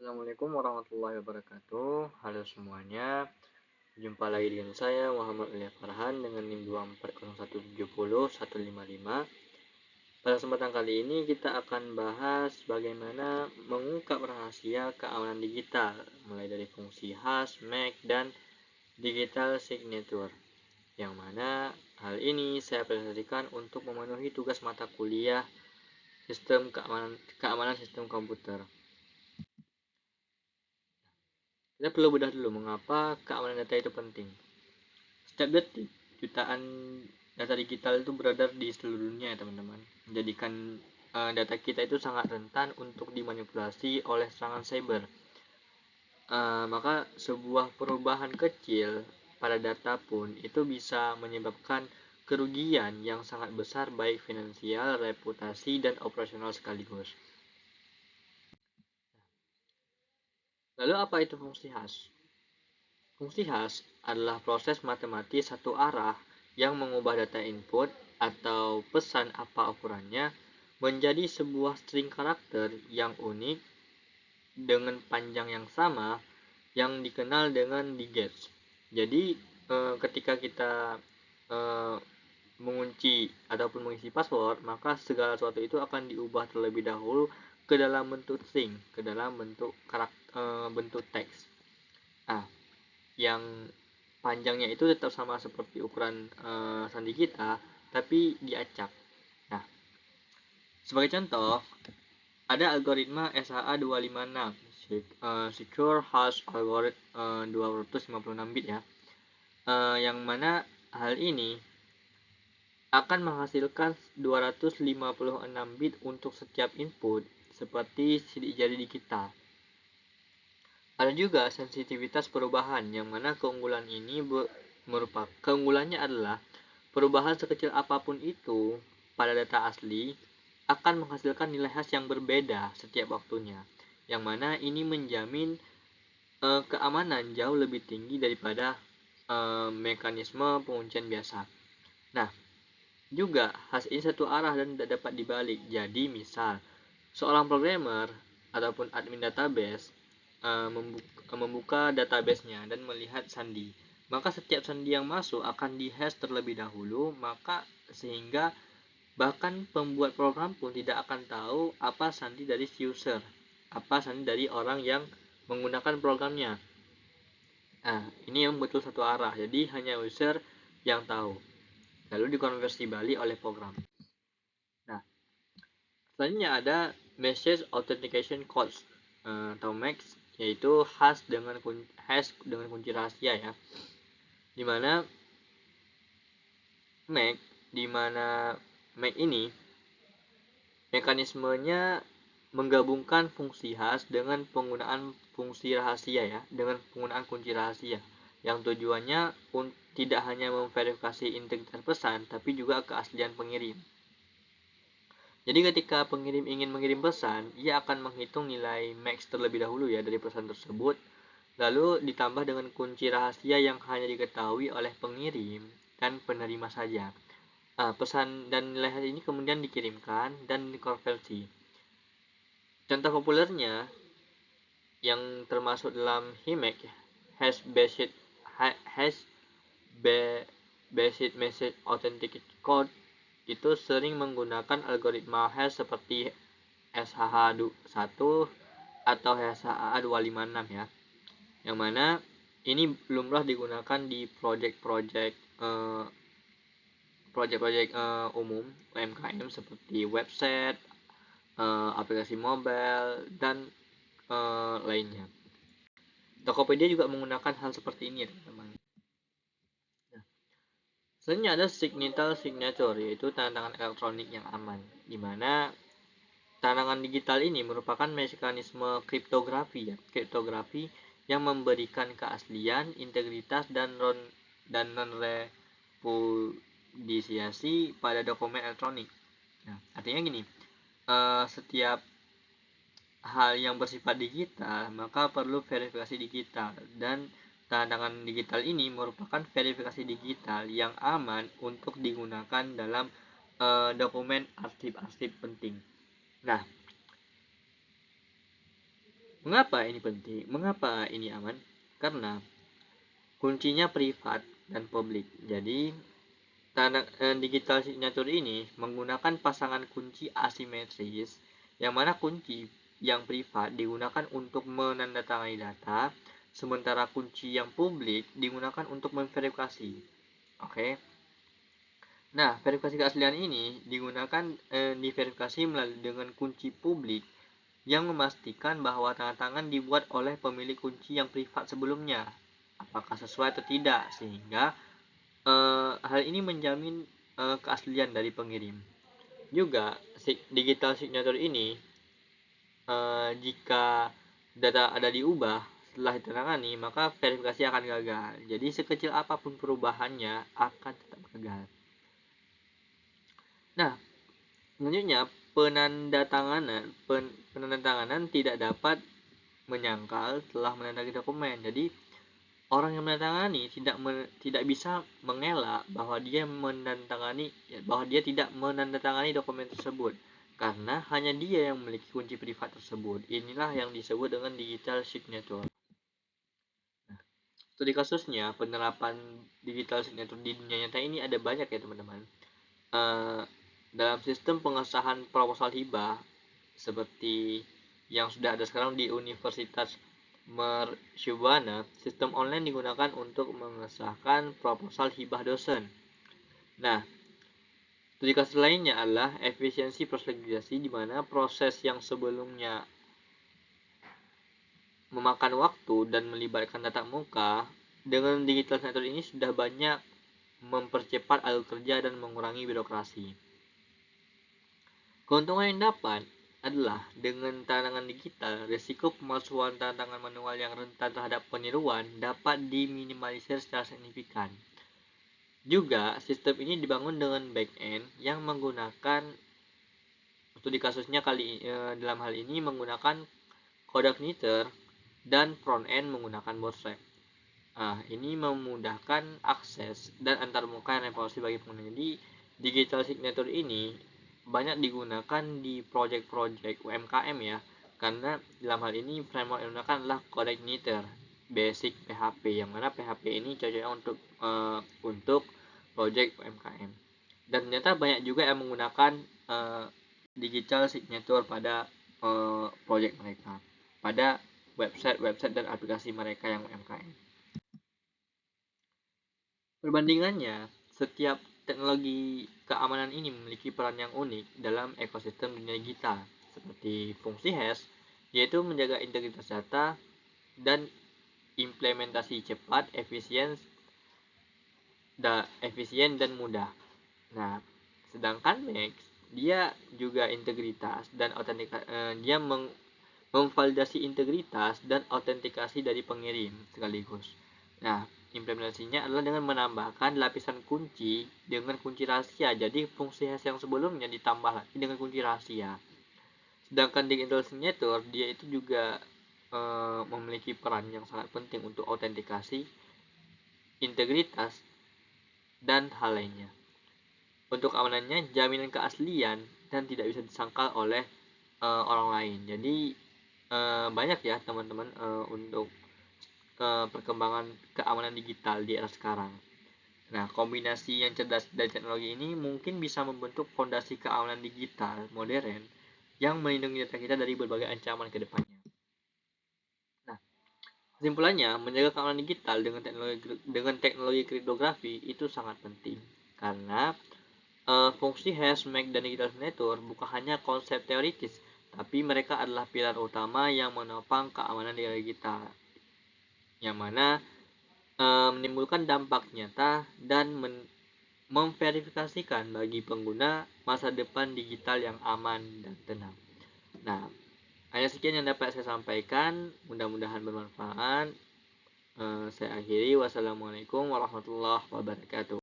Assalamualaikum warahmatullahi wabarakatuh. Halo semuanya, jumpa lagi dengan saya Muhammad Ilya Farhan dengan NIM 240170155. Pada kesempatan kali ini kita akan bahas bagaimana mengungkap rahasia keamanan digital, mulai dari fungsi hash, MAC, dan digital signature. Yang mana hal ini saya presentasikan untuk memenuhi tugas mata kuliah sistem keamanan sistem komputer. Kita perlu bedah dulu mengapa keamanan data itu penting. Setiap detik, jutaan data digital itu beredar di seluruh dunia, teman-teman. Menjadikan data kita itu sangat rentan untuk dimanipulasi oleh serangan cyber. Maka sebuah perubahan kecil pada data pun itu bisa menyebabkan kerugian yang sangat besar baik finansial, reputasi, dan operasional sekaligus. Lalu apa itu fungsi hash? Fungsi hash adalah proses matematis satu arah yang mengubah data input atau pesan apa ukurannya menjadi sebuah string karakter yang unik dengan panjang yang sama yang dikenal dengan digits. Jadi ketika kita mengunci ataupun mengisi password, maka segala sesuatu itu akan diubah terlebih dahulu ke dalam bentuk string, ke dalam bentuk teks. Yang panjangnya itu tetap sama seperti ukuran sandi kita, tapi diacak. Nah, sebagai contoh, ada algoritma SHA-256, Secure Hash Algorithm 256 bit ya, yang mana hal ini akan menghasilkan 256 bit untuk setiap input seperti sidik jari digital. Ada juga sensitivitas perubahan, yang mana keunggulan ini keunggulannya adalah perubahan sekecil apapun itu pada data asli akan menghasilkan nilai hash yang berbeda setiap waktunya, yang mana ini menjamin keamanan jauh lebih tinggi daripada mekanisme penguncian biasa. Nah, juga hash ini satu arah dan tidak dapat dibalik. Jadi misal seorang programmer ataupun admin database membuka database-nya dan melihat sandi, maka setiap sandi yang masuk akan dihash terlebih dahulu, maka sehingga bahkan pembuat program pun tidak akan tahu apa sandi dari user, apa sandi dari orang yang menggunakan programnya. Nah, ini yang betul satu arah, jadi hanya user yang tahu, lalu dikonversi balik oleh program. Nah, selanjutnya ada Message Authentication Codes atau MAC, yaitu hash dengan kunci rahasia ya, dimana MAC ini mekanismenya menggabungkan fungsi hash dengan penggunaan fungsi rahasia ya, dengan penggunaan kunci rahasia, yang tujuannya tidak hanya memverifikasi integritas pesan tapi juga keaslian pengirim. Jadi ketika pengirim ingin mengirim pesan, ia akan menghitung nilai max terlebih dahulu ya dari pesan tersebut, lalu ditambah dengan kunci rahasia yang hanya diketahui oleh pengirim dan penerima saja. Pesan dan nilai hash ini kemudian dikirimkan dan dikonversi. Contoh populernya yang termasuk dalam HIMAC, hash based message authenticity code, itu sering menggunakan algoritma hash seperti SHA-1 atau SHA-256 ya, yang mana ini lumrah digunakan di project-project umum UMKM seperti website, aplikasi mobile, dan lainnya. Tokopedia juga menggunakan hal seperti ini ya teman-teman. Nah, selanjutnya ada digital signature, yaitu tanda tangan elektronik yang aman, di mana tanda tangan digital ini merupakan mekanisme kriptografi yang memberikan keaslian, integritas, dan non-repudisiasi pada dokumen elektronik. Nah, artinya gini, setiap hal yang bersifat digital maka perlu verifikasi digital, dan tanda tangan digital ini merupakan verifikasi digital yang aman untuk digunakan dalam dokumen arsip penting. Nah, Mengapa ini penting? Mengapa ini aman? Karena kuncinya privat dan publik. Jadi digital signature ini menggunakan pasangan kunci asimetris, yang mana kunci yang privat digunakan untuk menandatangani data, sementara kunci yang publik digunakan untuk memverifikasi. Oke. Nah, verifikasi keaslian ini digunakan diverifikasi melalui dengan kunci publik yang memastikan bahwa tanda tangan dibuat oleh pemilik kunci yang privat sebelumnya, apakah sesuai atau tidak, sehingga hal ini menjamin keaslian dari pengirim. Juga digital signature ini jika data ada diubah setelah ditandatangani, maka verifikasi akan gagal. Jadi sekecil apapun perubahannya akan tetap gagal. Nah, selanjutnya penandatanganan tidak dapat menyangkal telah menandatangani dokumen. Jadi orang yang menandatangani tidak bisa mengelak bahwa dia tidak menandatangani dokumen tersebut, karena hanya dia yang memiliki kunci privat tersebut. Inilah yang disebut dengan digital signature. Nah, studi kasusnya penerapan digital signature di dunia nyata ini ada banyak ya teman-teman. Dalam sistem pengesahan proposal hibah seperti yang sudah ada sekarang di Universitas Mercubuana, sistem online digunakan untuk mengesahkan proposal hibah dosen. Nah, studi kasus lainnya adalah efisiensi proses legislasi, di mana proses yang sebelumnya memakan waktu dan melibatkan tatap muka, dengan digital signature ini sudah banyak mempercepat alur kerja dan mengurangi birokrasi. Keuntungan yang dapat adalah dengan tantangan digital, risiko pemalsuan tantangan manual yang rentan terhadap peniruan dapat diminimalisir secara signifikan. Juga, sistem ini dibangun dengan back-end yang menggunakan, studi kasusnya dalam hal ini menggunakan CodeIgniter dan front-end menggunakan Bootstrap. Ini memudahkan akses dan antarmuka yang evaluasi bagi pengguna. Jadi, digital signature ini banyak digunakan di project-project UMKM ya, karena dalam hal ini framework yang digunakan adalah CodeIgniter Basic PHP, yang mana PHP ini cocoknya untuk project UMKM. Dan ternyata banyak juga yang menggunakan digital signature pada project mereka, pada website dan aplikasi mereka yang UMKM. Perbandingannya, setiap teknologi keamanan ini memiliki peran yang unik dalam ekosistem dunia digital, seperti fungsi hash, yaitu menjaga integritas data dan implementasi cepat, efisien dan mudah. Nah, sedangkan Max dia juga integritas dan dia memvalidasi integritas dan autentikasi dari pengirim sekaligus. Nah, implementasinya adalah dengan menambahkan lapisan kunci dengan kunci rahasia. Jadi fungsi hash yang sebelumnya ditambah lagi dengan kunci rahasia. Sedangkan digital signature dia itu juga memiliki peran yang sangat penting untuk autentikasi, integritas, dan hal lainnya. Untuk keamanannya, jaminan keaslian dan tidak bisa disangkal oleh orang lain. Jadi banyak ya teman-teman untuk perkembangan keamanan digital di era sekarang. Nah, kombinasi yang cerdas dan teknologi ini mungkin bisa membentuk fondasi keamanan digital modern yang melindungi data kita dari berbagai ancaman ke depannya. Nah, kesimpulannya, menjaga keamanan digital dengan teknologi kriptografi itu sangat penting, karena fungsi hash, MAC, dan digital signature bukan hanya konsep teoritis, tapi mereka adalah pilar utama yang menopang keamanan digital, yang mana menimbulkan dampak nyata dan memverifikasikan bagi pengguna masa depan digital yang aman dan tenang. Nah, hanya sekian yang dapat saya sampaikan, mudah-mudahan bermanfaat. Saya akhiri, wassalamualaikum warahmatullahi wabarakatuh.